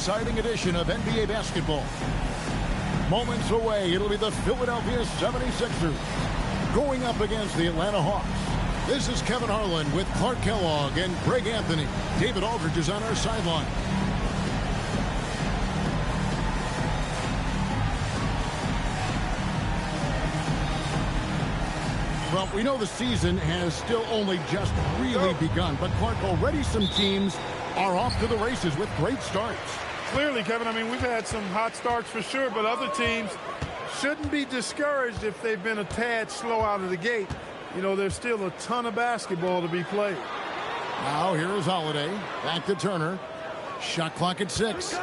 exciting edition of NBA basketball. Moments away, it'll be the Philadelphia 76ers going up against the Atlanta Hawks. This is Kevin Harlan with Clark Kellogg and Greg Anthony. David Aldridge is on our sideline. Well, we know the season has still only just really begun, but Clark, already some teams are off to the races with great starts. Clearly, Kevin, I mean, we've had some hot starts for sure, but other teams shouldn't be discouraged if they've been a tad slow out of the gate. You know, there's still a ton of basketball to be played. Now, here is Holiday. Back to Turner. Shot clock at 6.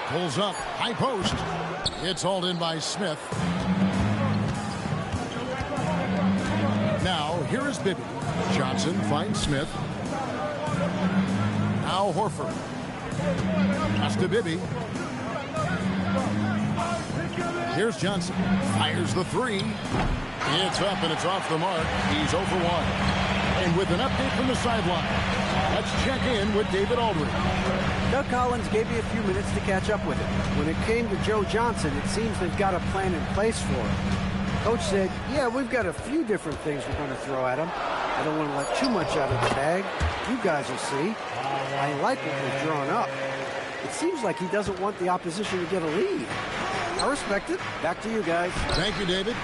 Pulls up. High post. It's hauled in by Smith. Now, here is Bibby. Johnson finds Smith. Now Horford. Just to Bibby. Here's Johnson. Fires the 3. It's up and it's off the mark. He's 0 for 1. And with an update from the sideline, let's check in with David Aldridge. Doug Collins gave me a few minutes to catch up with it. When it came to Joe Johnson, it seems they've got a plan in place for him. Coach said, yeah, we've got a few different things we're going to throw at him. I don't want to let too much out of the bag. You guys will see. I like what they've drawn up. It seems like he doesn't want the opposition to get a lead. I respect it. Back to you guys. Thank you, David.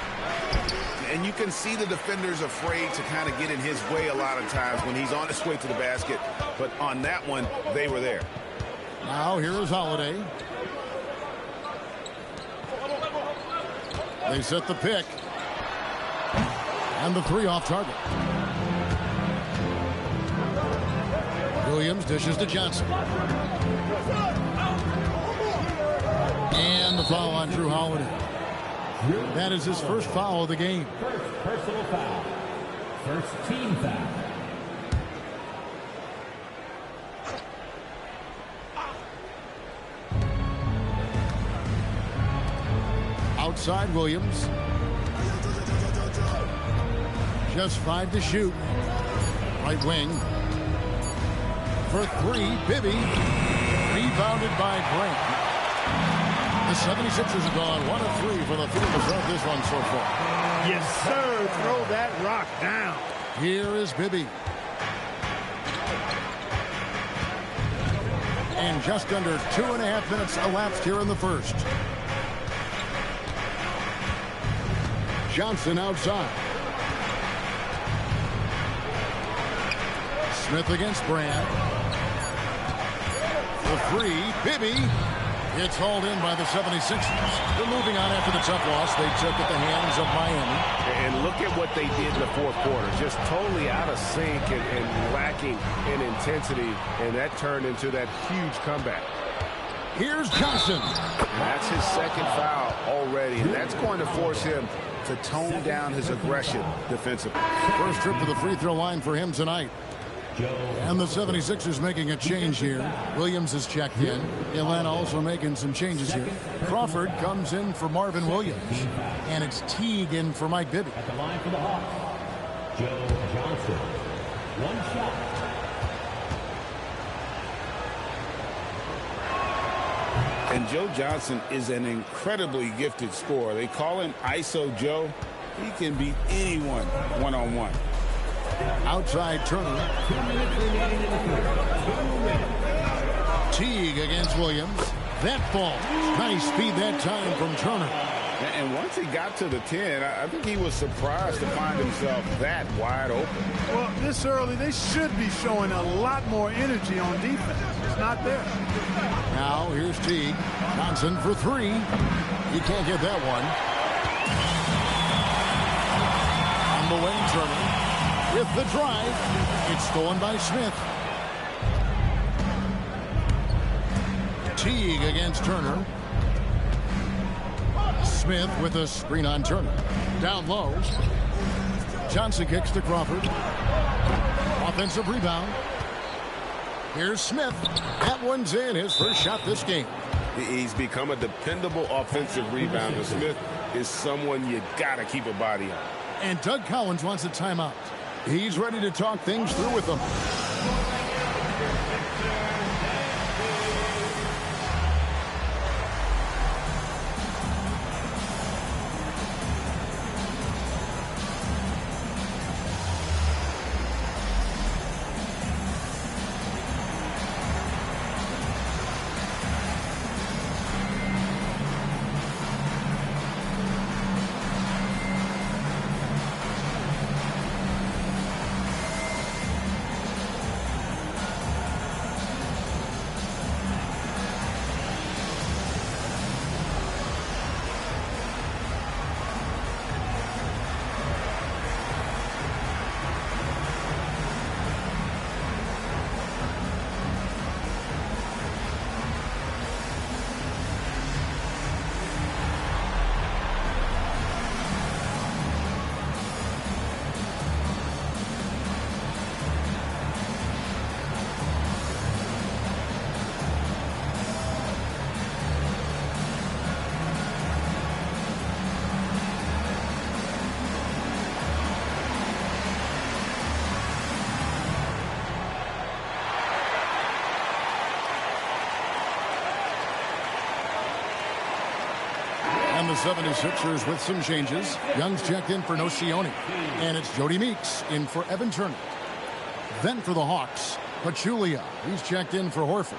And you can see the defenders afraid to kind of get in his way a lot of times when he's on his way to the basket. But on that one, they were there. Now here is Holiday. They set the pick. And the 3 off target. Williams dishes to Johnson. And the foul on Drew Holiday. That is his first foul of the game. First personal foul. First team foul. Outside Williams. Just 5 to shoot. Right wing. For 3, Bibby. Rebounded by Grant. The 76ers have gone 1 of 3 for the field to start this one so far. Yes, sir. Throw that rock down. Here is Bibby. And just under 2.5 minutes elapsed here in the first. Johnson outside. Smith against Brand. The 3, Bibby. It's hauled in by the 76ers. They're moving on after the tough loss they took at the hands of Miami. And look at what they did in the fourth quarter. Just totally out of sync and lacking in intensity. And that turned into that huge comeback. Here's Johnson. That's his second foul already. And that's going to force him to tone down his aggression defensively. First trip to the free throw line for him tonight. And the 76ers making a change here. Williams is checked in. Atlanta also making some changes here. Crawford comes in for Marvin Williams. And it's Teague in for Mike Bibby. At the line for the Hawks, Joe Johnson. 1 shot. And Joe Johnson is an incredibly gifted scorer. They call him ISO Joe. He can beat anyone one-on-one. Outside Turner. 2 minutes remaining in the third. Teague against Williams. That falls. Nice speed that time from Turner. And once he got to the 10, I think he was surprised to find himself that wide open. Well, this early, they should be showing a lot more energy on defense. It's not there. Now, here's Teague. Johnson for 3. You can't get that one. On the wing, Turner. With the drive, it's stolen by Smith. Teague against Turner. Smith with a screen on Turner. Down low. Johnson kicks to Crawford. Offensive rebound. Here's Smith. That one's in. His first shot this game. He's become a dependable offensive rebounder. Smith is someone you got to keep a body on. And Doug Collins wants a timeout. He's ready to talk things through with them. the 76ers with some changes. Young's checked in for Nocioni. And it's Jody Meeks in for Evan Turner. Then for the Hawks, Pachulia. He's checked in for Horford.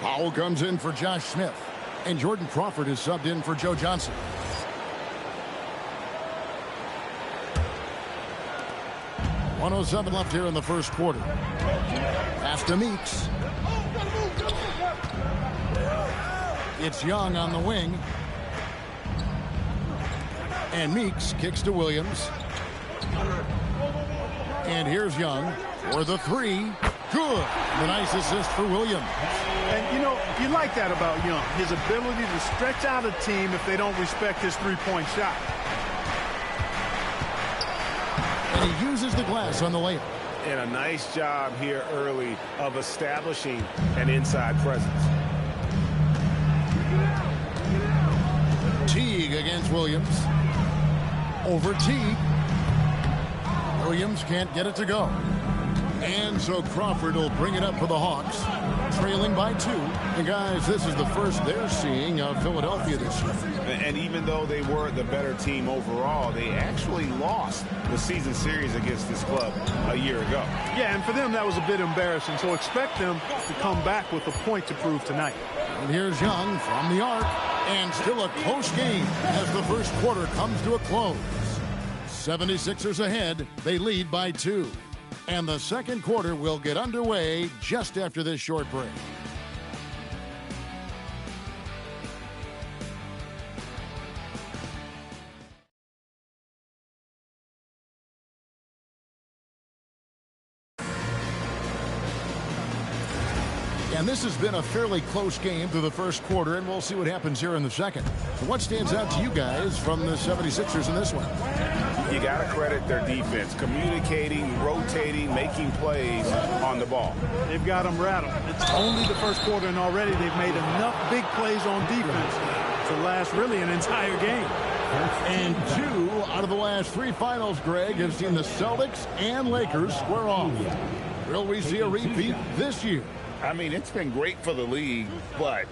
Powell comes in for Josh Smith. And Jordan Crawford is subbed in for Joe Johnson. .107 left here in the first quarter. Pass to Meeks. It's Young on the wing. And Meeks kicks to Williams. And here's Young for the three. Good. The nice assist for Williams. And, you know, you like that about Young. His ability to stretch out a team if they don't respect his three-point shot. And he uses the glass on the layup. And a nice job here early of establishing an inside presence. Teague against Williams. Over Teague. Williams can't get it to go. And so Crawford will bring it up for the Hawks, trailing by 2. And guys, this is the first they're seeing of Philadelphia this year. And even though they were the better team overall, they actually lost the season series against this club a year ago. Yeah, and for them, that was a bit embarrassing. So expect them to come back with a point to prove tonight. And here's Young from the arc. And still a close game as the first quarter comes to a close. 76ers ahead. They lead by 2. And the second quarter will get underway just after this short break. And this has been a fairly close game through the first quarter, and we'll see what happens here in the second. So what stands out to you guys from the 76ers in this one? You got to credit their defense, communicating, rotating, making plays on the ball. They've got them rattled. It's only the first quarter, and already they've made enough big plays on defense to last really an entire game. And 2 out of the last 3 finals, Greg, have seen the Celtics and Lakers square off. Will we see a repeat this year? I mean, it's been great for the league, but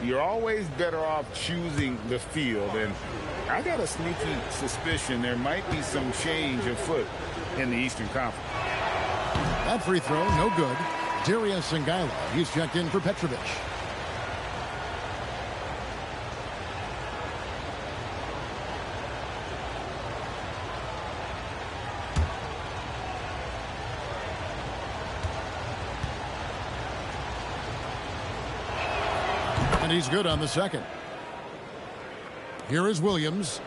you're always better off choosing the field. And I got a sneaky suspicion there might be some change afoot in the Eastern Conference. That free throw, no good. Darius Singala, he's checked in for Petrovic. And he's good on the second. Here is Williams.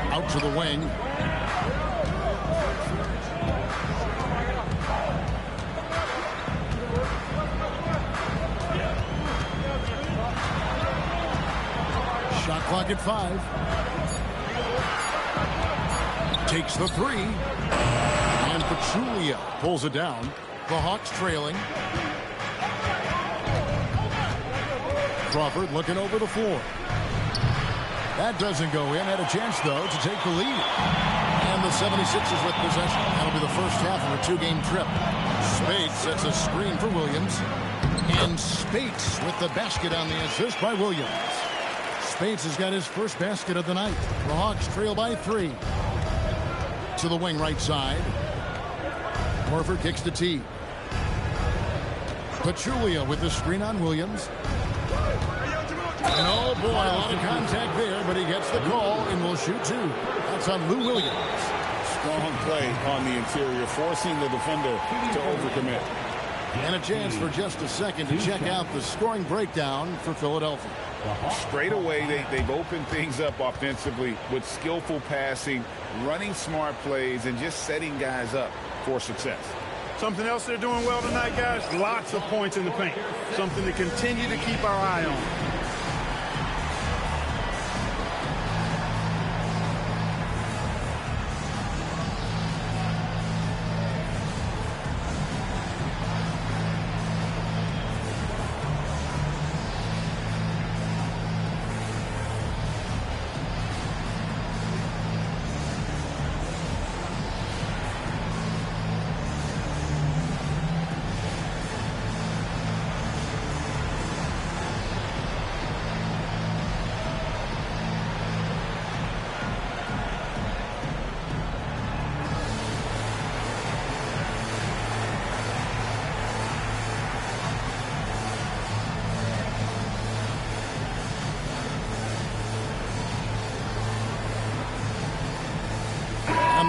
Out to the wing. Shot clock at 5. Takes the 3. And Pachulia pulls it down. The Hawks trailing. Crawford looking over the floor. That doesn't go in. Had a chance, though, to take the lead. And the 76ers with possession. That'll be the first half of a 2-game trip. Speights sets a screen for Williams. And Speights with the basket on the assist by Williams. Speights has got his first basket of the night. The Hawks trail by 3. To the wing right side. Horford kicks to T. Pachulia with the screen on Williams. And oh boy, a lot of contact there, but he gets the call and will shoot 2. That's on Lou Williams. Strong play on the interior, forcing the defender to overcommit. And a chance for just a second to check out the scoring breakdown for Philadelphia. Straight away, they've opened things up offensively with skillful passing, running smart plays, and just setting guys up for success. Something else they're doing well tonight, guys, lots of points in the paint. Something to continue to keep our eye on.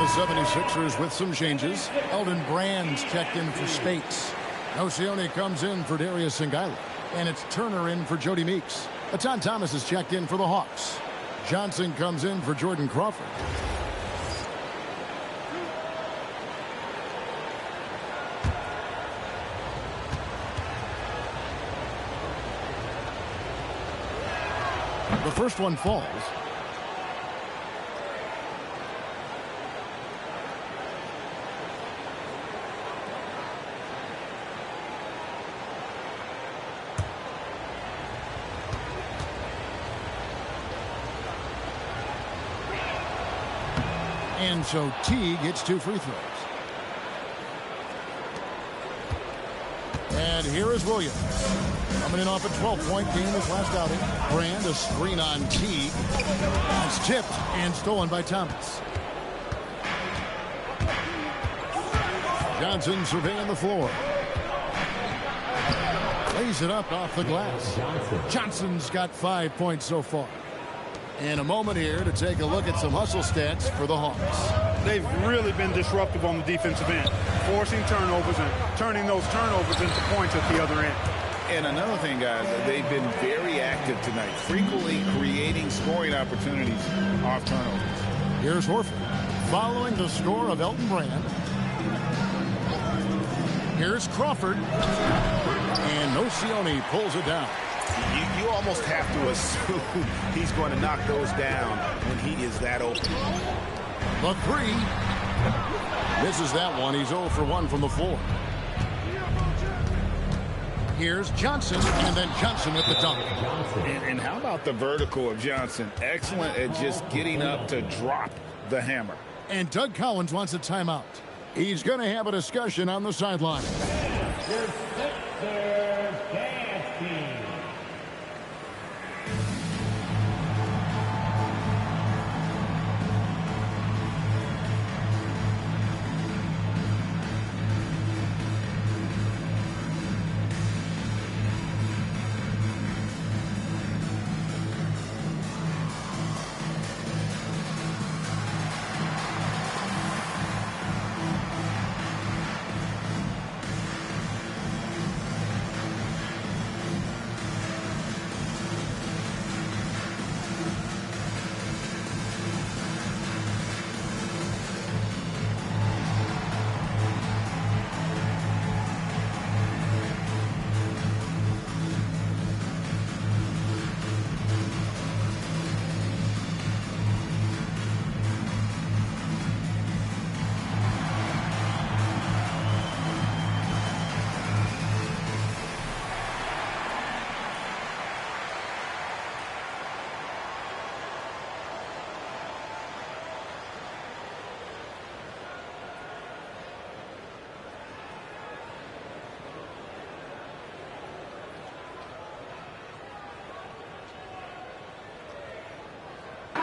the 76ers with some changes. Elton Brand's checked in for Spates. Nocioni comes in for Darius Singaila. And it's Turner in for Jody Meeks. Atan Thomas is checked in for the Hawks. Johnson comes in for Jordan Crawford. The first one falls. And so Teague gets 2 free throws. And here is Williams. Coming in off a 12-point game his last outing. Brand, a screen on Teague. It's tipped and stolen by Thomas. Johnson surveying the floor. Lays it up off the glass. Johnson's got 5 points so far. And a moment here to take a look at some hustle stats for the Hawks. They've really been disruptive on the defensive end, forcing turnovers and turning those turnovers into points at the other end. And another thing, guys, they've been very active tonight, frequently creating scoring opportunities off turnovers. Here's Horford following the score of Elton Brand. Here's Crawford. And Nocioni pulls it down. You almost have to assume he's going to knock those down when he is that open. The 3. Misses that one. He's 0 for 1 from the floor. Here's Johnson, and then Johnson with the dunk. And how about the vertical of Johnson? Excellent at just getting up to drop the hammer. And Doug Collins wants a timeout. He's going to have a discussion on the sideline.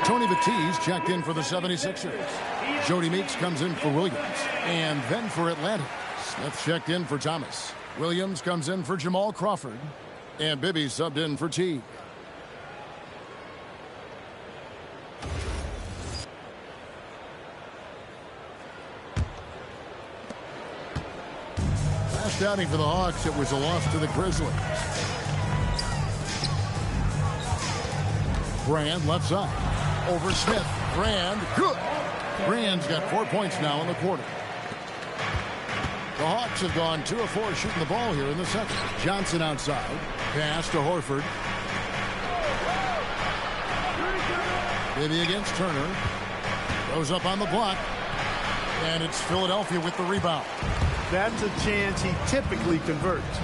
Tony Batiste checked in for the 76ers. Jody Meeks comes in for Williams. And then for Atlanta, Smith checked in for Thomas. Williams comes in for Jamal Crawford. And Bibby subbed in for Teague. Last outing for the Hawks, it was a loss to the Grizzlies. Brand left side. Over Smith. Brand, good. Brand's got 4 points now in the quarter. The Hawks have gone 2 of 4 shooting the ball here in the second. Johnson outside. Pass to Horford. Bibby against Turner. Goes up on the block. And it's Philadelphia with the rebound. That's a chance he typically converts.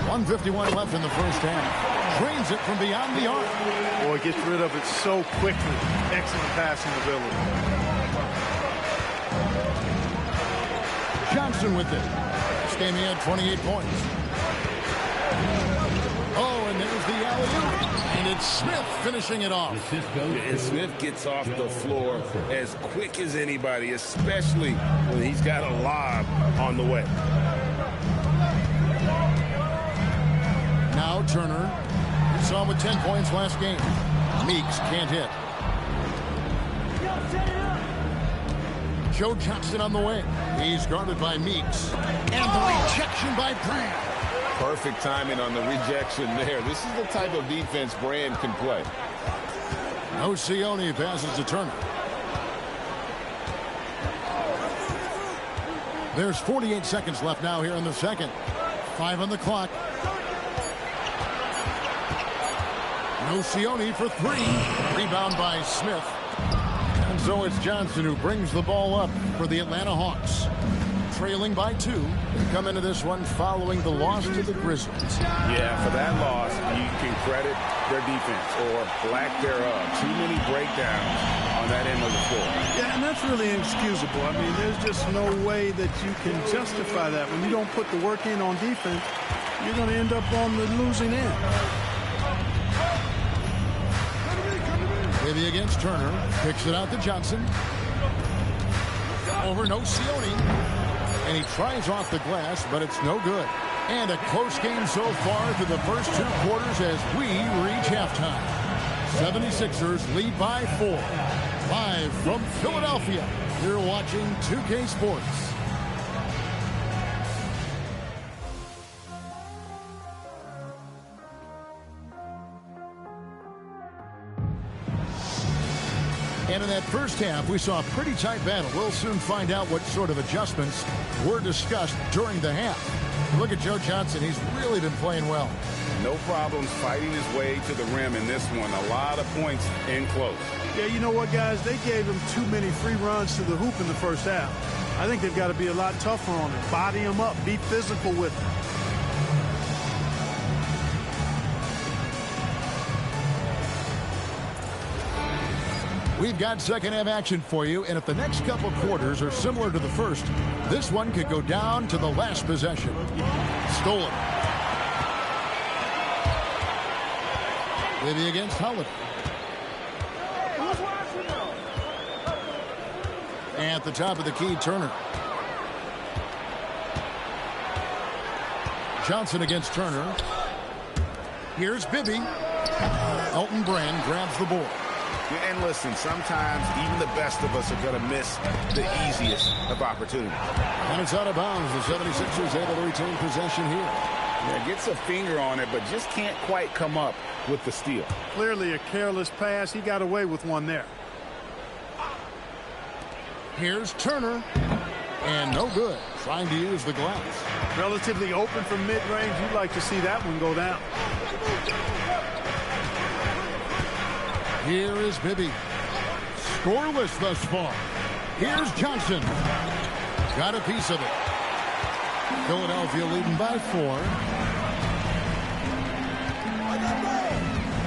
1:51 left in the first half. Drains it from beyond the arc. Boy, gets rid of it so quickly. Excellent passing ability. Johnson with it. This game he had 28 points. Oh, and there's the alley-oop. And it's Smith finishing it off. And Smith gets off the floor as quick as anybody, especially when he's got a lob on the way. Now Turner. You saw him with 10 points last game. Meeks can't hit. Joe Johnson on the wing. He's guarded by Meeks. And the rejection by Brand. Perfect timing on the rejection there. This is the type of defense Brand can play. Nocioni passes to Turner. There's 48 seconds left now here in the second. 5 on the clock. Nocioni for 3. Rebound by Smith. And so it's Johnson who brings the ball up for the Atlanta Hawks. Trailing by 2. They come into this one following the loss to the Grizzlies. Yeah, for that loss, you can credit their defense or lack thereof. Too many breakdowns on that end of the floor. Yeah, and that's really inexcusable. I mean, there's just no way that you can justify that. When you don't put the work in on defense, you're going to end up on the losing end. Bibby against Turner. Kicks it out to Johnson. Over Nocioni. And he tries off the glass, but it's no good. And a close game so far through the first 2 quarters as we reach halftime. 76ers lead by 4. Live from Philadelphia, you're watching 2K Sports. And in that first half, we saw a pretty tight battle. We'll soon find out what sort of adjustments were discussed during the half. Look at Joe Johnson. He's really been playing well. No problems fighting his way to the rim in this one. A lot of points in close. Yeah, you know what, guys? They gave him too many free runs to the hoop in the first half. I think they've got to be a lot tougher on him. Body him up. Be physical with him. We've got second half action for you, and if the next couple quarters are similar to the first, this one could go down to the last possession. Stolen. Bibby against Holiday. And at the top of the key, Turner. Johnson against Turner. Here's Bibby. Elton Brand grabs the board. And listen, sometimes even the best of us are going to miss the easiest of opportunities. And it's out of bounds. The 76ers able to retain possession here. Yeah, gets a finger on it, but just can't quite come up with the steal. Clearly a careless pass. He got away with one there. Here's Turner. And no good. Trying to use the glass. Relatively open from mid-range. You'd like to see that one go down. Here is Bibby. Scoreless thus far. Here's Johnson. Got a piece of it. Philadelphia leading by 4.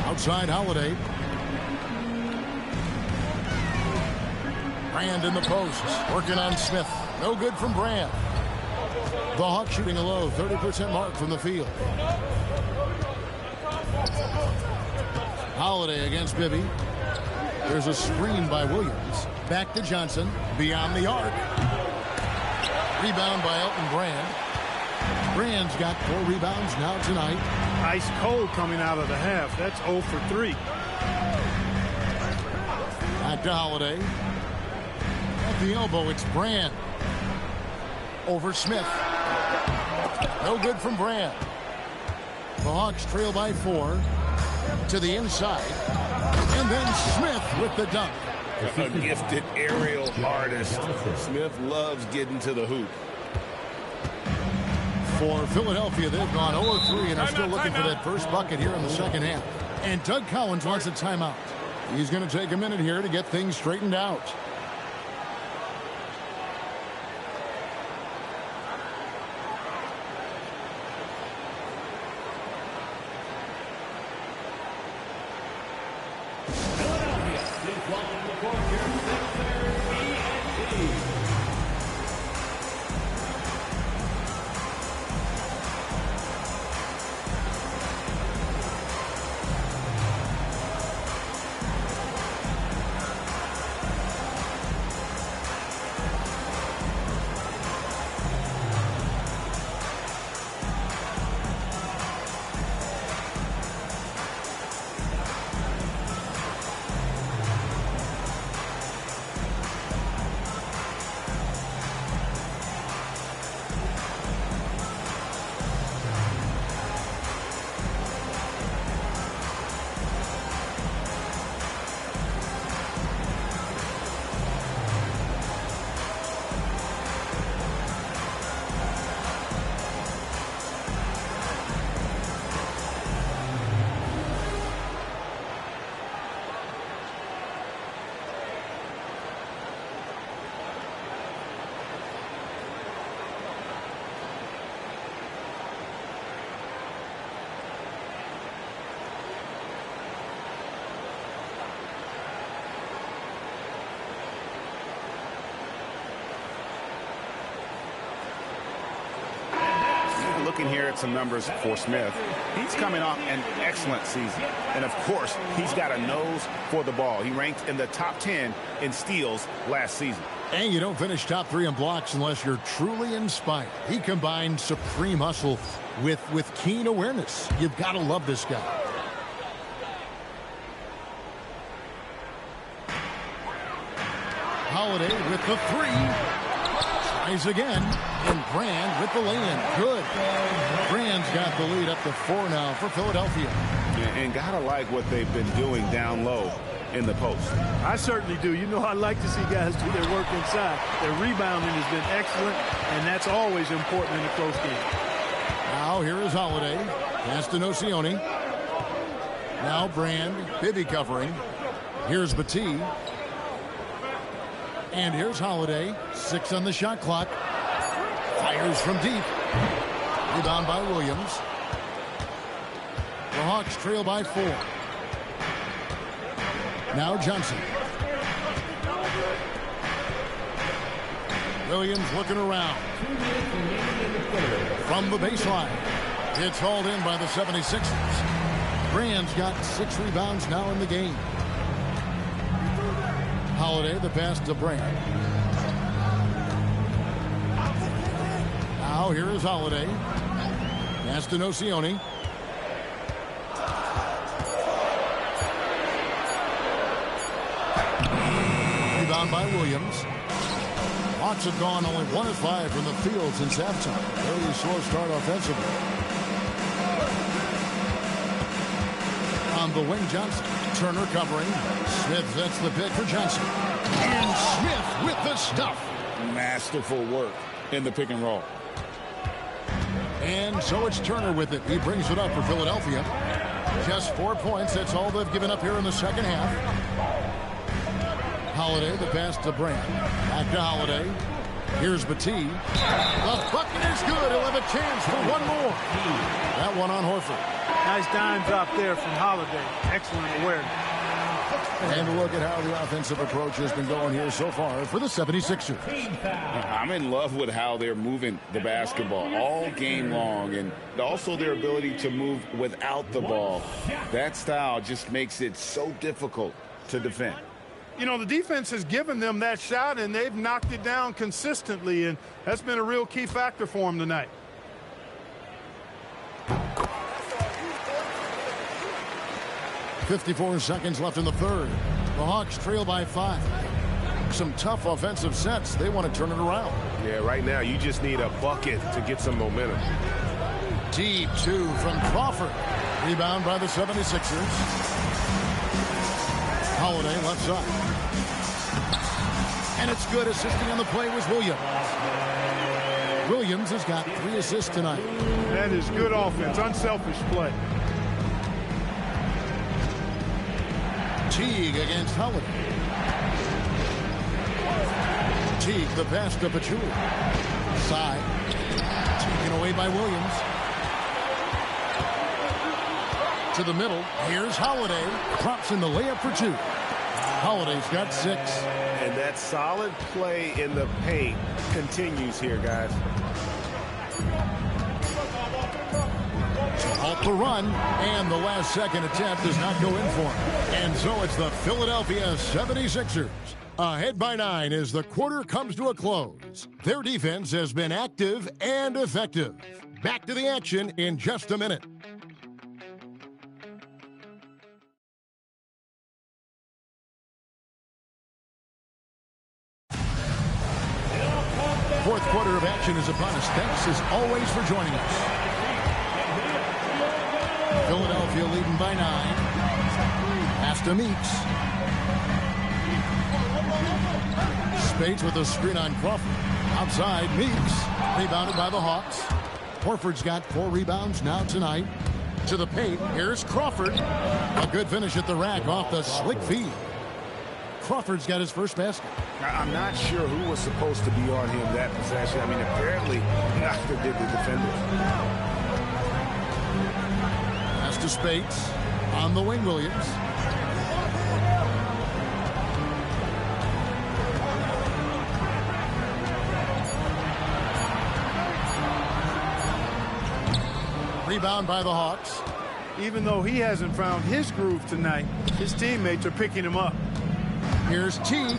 Outside Holiday. Brand in the post. Working on Smith. No good from Brand. The Hawks shooting a low 30% mark from the field. Holiday against Bibby. There's a screen by Williams. Back to Johnson. Beyond the arc. Rebound by Elton Brand. Brand's got 4 rebounds now tonight. Ice cold coming out of the half. That's 0 for 3. Back to Holiday. At the elbow, it's Brand. Over Smith. No good from Brand. The Hawks trail by 4. To the inside. And then Smith with the dunk. A gifted aerial artist. Smith loves getting to the hoop. For Philadelphia, they've gone 0-3 and are still looking for that first bucket here in the second half. And Doug Collins wants a timeout. He's going to take a minute here to get things straightened out. looking here at some numbers for Smith. He's coming off an excellent season. And, of course, he's got a nose for the ball. He ranked in the top 10 in steals last season. And you don't finish top 3 in blocks unless you're truly inspired. He combined supreme hustle with keen awareness. You've got to love this guy. Holiday with the 3. Tries again. And Brand with the lay-in. Good. Brand's got the lead up to 4 now for Philadelphia. And gotta like what they've been doing down low in the post. I certainly do. You know, I like to see guys do their work inside. Their rebounding has been excellent, and that's always important in a close game. Now here is Holiday. Pass to Nocioni. Now Brand. Bibby covering. Here's Battie. And here's Holiday. 6 on the shot clock. Fires from deep. Rebound by Williams. The Hawks trail by 4. Now Johnson. Williams looking around. From the baseline. It's hauled in by the 76ers. Brand's got 6 rebounds now in the game. Holiday, the pass to Brand. Now here is Holiday. Pass to Nocioni. Rebound by Williams. Hawks have gone only 1 of 5 from the field since halftime. Very slow start offensively. On the wing, Johnson. Turner covering. Smith sets the pick for Johnson. And Smith with the stuff. Masterful work in the pick and roll. And so it's Turner with it. He brings it up for Philadelphia. Just 4 points. That's all they've given up here in the second half. Holiday, the pass to Brand. Back to Holiday. Here's Battie. The bucket is good. He'll have a chance for one more. That one on Horford. Nice dime drop there from Holiday. Excellent awareness. And look at how the offensive approach has been going here so far for the 76ers. I'm in love with how they're moving the basketball all game long, and also their ability to move without the ball. That style just makes it so difficult to defend. You know, the defense has given them that shot, and they've knocked it down consistently, and that's been a real key factor for them tonight. .54 seconds left in the third. The Hawks trail by 5. Some tough offensive sets. They want to turn it around. Yeah, right now you just need a bucket to get some momentum. Deep 2 from Crawford. Rebound by the 76ers. Holiday left side. And it's good. Assisting on the play was Williams. Williams has got 3 assists tonight. That is good offense. Unselfish play. Teague against Holiday. Teague, the pass to Pachulia. Side. Taken away by Williams. To the middle. Here's Holiday. Props in the layup for 2. Holiday's got 6. And that solid play in the paint continues here, guys. Halt the run, and the last second attempt does not go in for him. And so it's the Philadelphia 76ers. Ahead by 9 as the quarter comes to a close. Their defense has been active and effective. Back to the action in just a minute. Fourth quarter of action is upon us. Thanks as always for joining us. Philadelphia leading by 9. Pass to Meeks. Spades with a screen on Crawford. Outside, Meeks. Rebounded by the Hawks. Horford's got 4 rebounds now tonight. To the paint, here's Crawford. A good finish at the rack off the slick feed. Crawford's got his first basket. I'm not sure who was supposed to be on him that possession. I mean, apparently neither did the defenders. Pass to Spades. On the wing, Williams. Rebound by the Hawks. Even though he hasn't found his groove tonight, his teammates are picking him up. Here's Teague.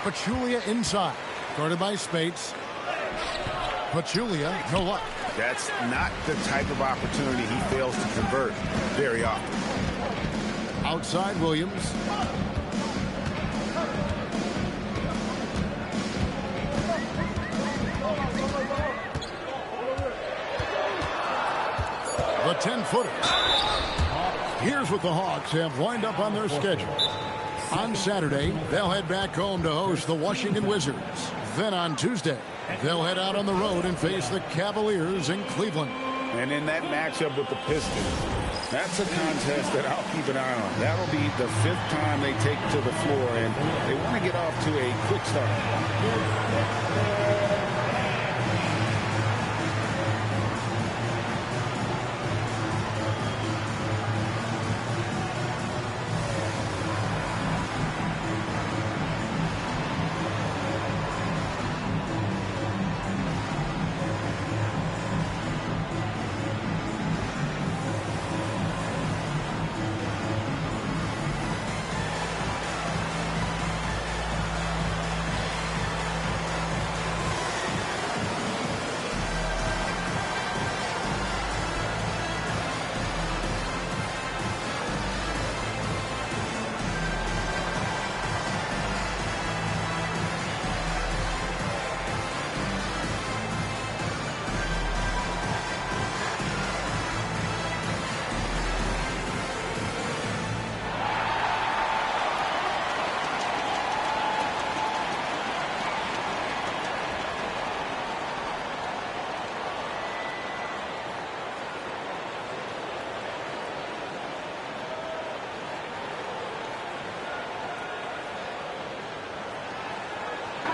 Pachulia inside. Guarded by Spates. Pachulia, no luck. That's not the type of opportunity he fails to convert very often. Outside Williams. The 10-footers. Here's what the Hawks have lined up on their schedule. On Saturday, they'll head back home to host the Washington Wizards. Then on Tuesday, they'll head out on the road and face the Cavaliers in Cleveland. And in that matchup with the Pistons, that's a contest that I'll keep an eye on. That'll be the 5th time they take to the floor, and they want to get off to a quick start.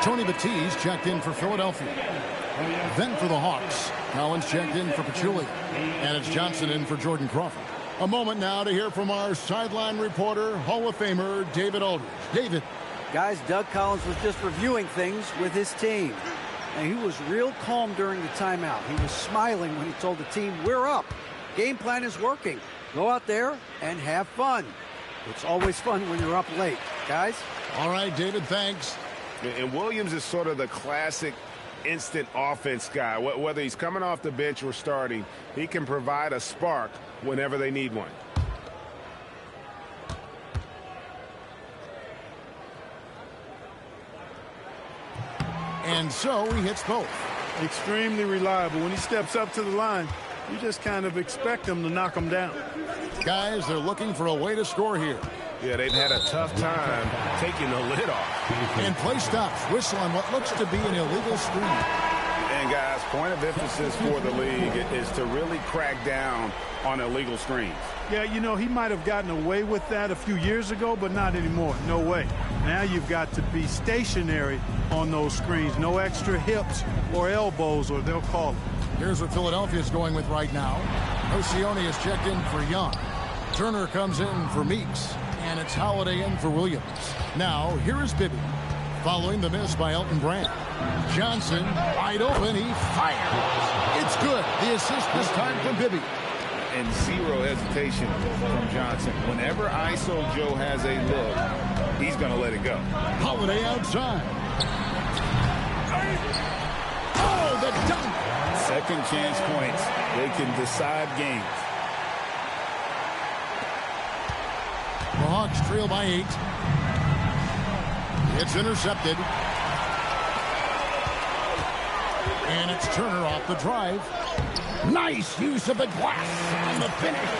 Tony Batiste checked in for Philadelphia. Then for the Hawks, Collins checked in for Pachulia. And it's Johnson in for Jordan Crawford. A moment now to hear from our sideline reporter, Hall of Famer David Aldridge. David. Guys, Doug Collins was just reviewing things with his team. And he was real calm during the timeout. He was smiling when he told the team, we're up. Game plan is working. Go out there and have fun. It's always fun when you're up late. Guys? All right, David, thanks. And Williams is sort of the classic instant offense guy. Whether he's coming off the bench or starting, he can provide a spark whenever they need one. And so he hits both. Extremely reliable. When he steps up to the line, you just kind of expect him to knock him down. Guys, they're looking for a way to score here. Yeah, they've had a tough time taking the lid off. And play stops. Whistle on what looks to be an illegal screen. And guys, point of emphasis for the league is to really crack down on illegal screens. Yeah, you know, he might have gotten away with that a few years ago, but not anymore. No way. Now you've got to be stationary on those screens. No extra hips or elbows, or they'll call it. Here's what Philadelphia is going with right now. Oceone is checked in for Young. Turner comes in for Meeks. And it's Holiday in for Williams. Now, here is Bibby. Following the miss by Elton Brand. Johnson, wide open, he fires. It's good. The assist this time from Bibby. And zero hesitation from Johnson. Whenever ISO Joe has a look, he's going to let it go. Holiday outside. Oh, the dunk. Second chance points. They can decide games. The Hawks trail by 8. It's intercepted. And it's Turner off the drive. Nice use of the glass on the finish.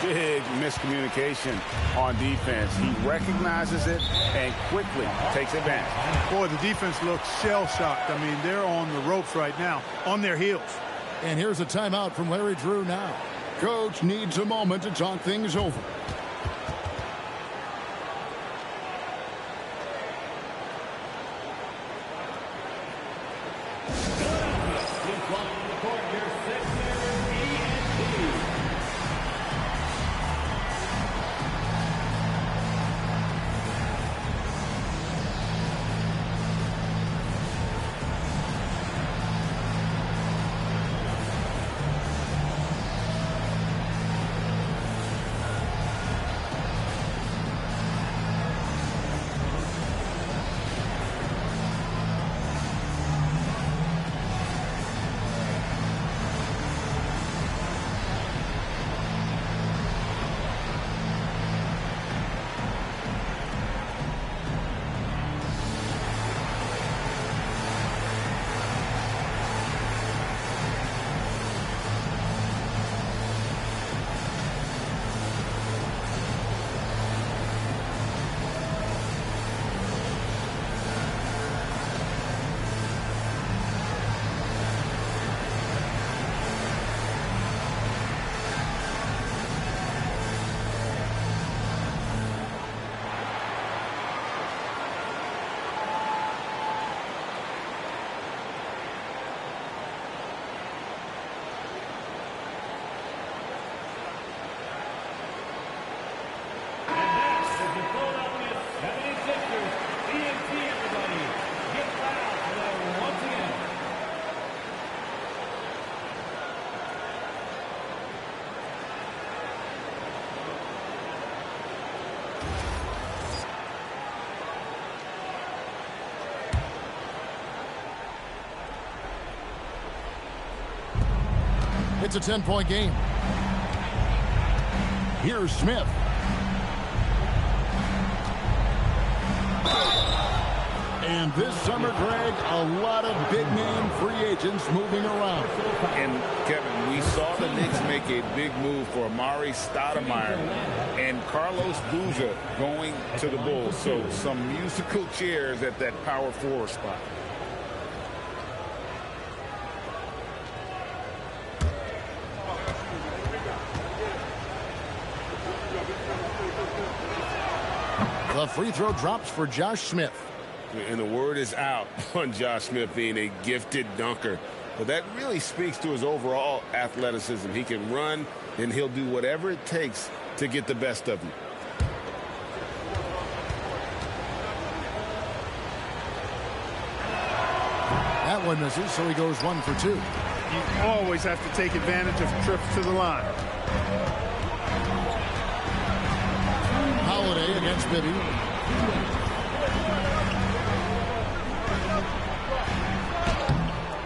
Big miscommunication on defense. He recognizes it and quickly takes advantage. Boy, the defense looks shell-shocked. I mean, they're on the ropes right now, on their heels. And here's a timeout from Larry Drew now. Coach needs a moment to talk things over. It's a 10-point game. Here's Smith. And this summer, Greg, a lot of big-name free agents moving around. And, Kevin, we saw the Knicks make a big move for Amari Stoudemire and Carlos Boozer going to the Bulls. So some musical chairs at that power forward spot. The free throw drops for Josh Smith. And the word is out on Josh Smith being a gifted dunker. But that really speaks to his overall athleticism. He can run, and he'll do whatever it takes to get the best of you. That one misses, so he goes 1 for 2. You always have to take advantage of trips to the line. Holiday against Bibby.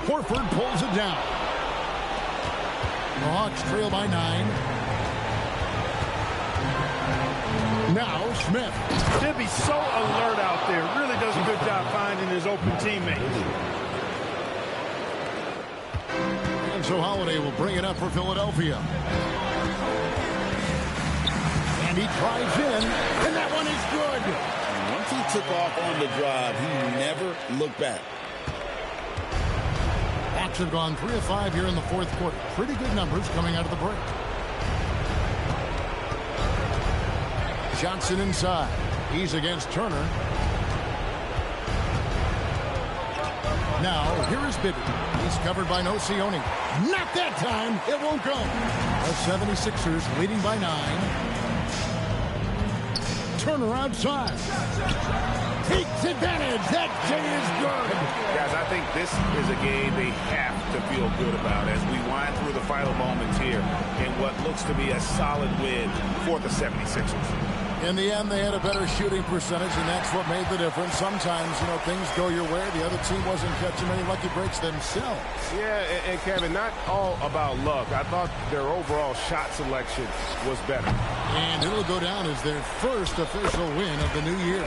Horford pulls it down. The Hawks trail by 9. Now Smith. Bibby's so alert out there. Really does a good job finding his open teammates. And so Holiday will bring it up for Philadelphia. And he drives in, and that one is good. Once he took off on the drive, he never looked back. Hawks have gone 3 of 5 here in the fourth quarter. Pretty good numbers coming out of the break. Johnson inside. He's against Turner. Now, here is Bibby. He's covered by Nocioni. Not that time. It won't go. The 76ers leading by 9. Turner outside. Takes advantage. That J is good. Guys, I think this is a game they have to feel good about as we wind through the final moments here in what looks to be a solid win for the 76ers. In the end, they had a better shooting percentage, and that's what made the difference. Sometimes, things go your way. The other team wasn't catching many lucky breaks themselves. Yeah, and Kevin, not all about luck. I thought their overall shot selection was better. And it'll go down as their first official win of the new year.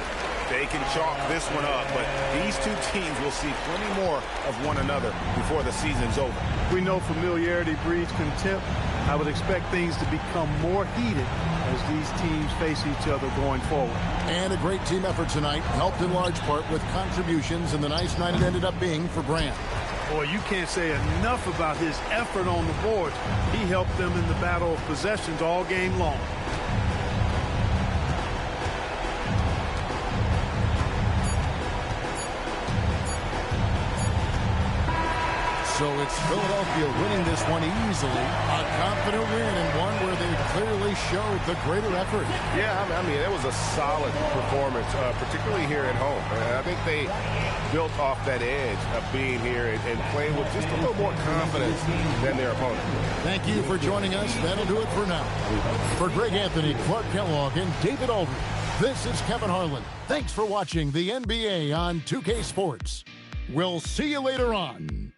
They can chalk this one up, but these two teams will see plenty more of one another before the season's over. We know familiarity breeds contempt. I would expect things to become more heated as these teams face each other going forward. And a great team effort tonight, helped in large part with contributions, and the nice night it ended up being for Grant. Boy, you can't say enough about his effort on the boards. He helped them in the battle of possessions all game long. So it's Philadelphia winning this one easily. A confident win and one where they clearly showed the greater effort. Yeah, I mean, it was a solid performance, particularly here at home. I think they built off that edge of being here and playing with just a little more confidence than their opponent. Thank you for joining us. That'll do it for now. For Greg Anthony, Clark Kellogg, and David Aldridge, this is Kevin Harlan. Thanks for watching the NBA on 2K Sports. We'll see you later on.